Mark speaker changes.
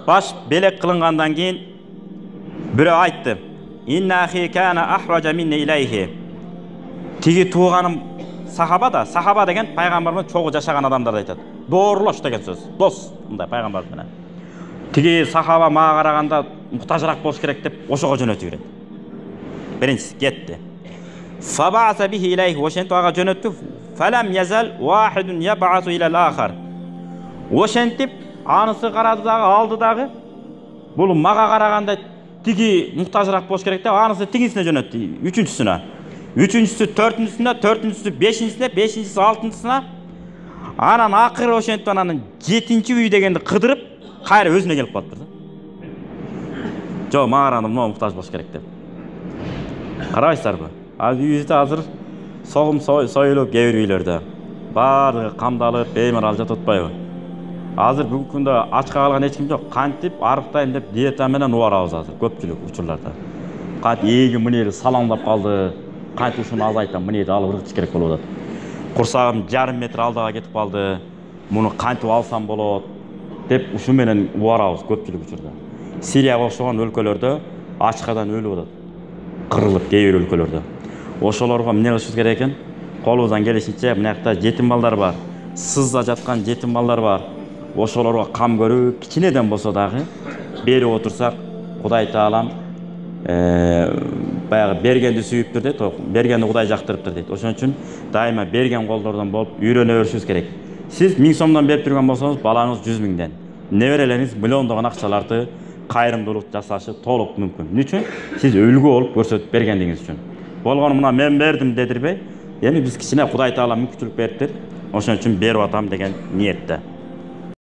Speaker 1: баш белек кылынгандан кийин бирөө айтты: "Инна ахи кана ахважа минни илайхи." Тиги тууганым сахаба да, сахаба деген пайгамбармен чогуу жашаган адамдарды айтат. Доорлош деген сөз. Дос, мындай пайгамбар менен. Тиги сахаба мага караганда муктажыраак болуш керек деп ошого жөнөтүп берет. Биринчиси кетти. Фабаса бихи илайхи, ошентип ага жөнөттү. Фалам язал вахидун ябасу илал ахар. Ошентип анысы карады дагы, алды дагы. Бул мага караганда тиги муктажыраак болуш керек деп анысы тигисине жөнөттү, үчүнчүсүнө. Үчүнчүсү төртүнчүсүнө, төртүнчүсү бешинчисине, бешинчиси алтынчысына. Анан акыры ошентип анан жетинчи үй дегенди кыдырып, кайра өзүнө келип калыптыр да. Жо, мага караганда мына муктаж болуш керек деп. Карабайсыздарбы? Үйүбүздө азыр согум союлуп кээ бир үйлөрдө баардыгы камдалып, беймарал жатып атпайбы? Азыр бүгүнкү күндө ачка калган эч ким жок. Кантип арыктайм деп диета менен убарабыз азыр көпчүлүк учурларда. Кантип эги мынери салаңдап калды. Кантип ушуну азайтам, мынери алып ыргытыш керек болуп атат. Курсагым жарым метр алдыга кетип калды. Муну кантип алсам болот деп ушу менен убарабыз көпчүлүк учурда. Сирияга окшогон өлкөлөрдө ачкадан өлүп атат. Кырылып кээ бир өлкөлөрдө. Ошолорго эмне кылышыбыз керек экен? Колубуздан келишинче мынакта жетим балдар бар. Сызда жаткан жетим балдар бар. Ошолорго кам көрүп, кичинеден болсо дагы берип отурсак, Кудай Таалам баягы бергенди сүйүптүр дейт, бергенди Кудай жактырыптыр дейт. Ошон үчүн дайыма берген колдордон болуп үйрөнө беришибиз керек. Сиз 1000 сомдон берип жүргөн болсоңуз, балаңыз 100 миңден. Неберелериңиз миллиондогон акчаларды кайрымдуулук жасашы толук мүмкүн. Эмне үчүн? Сиз үлгү болуп көрсөтүп бергендиңиз үчүн. Болгону мына мен бердим дедирбей, эми биз кичине Кудай Таала мүмкүнчүлүк бериптир. Ошон үчүн берип атам деген ниетте.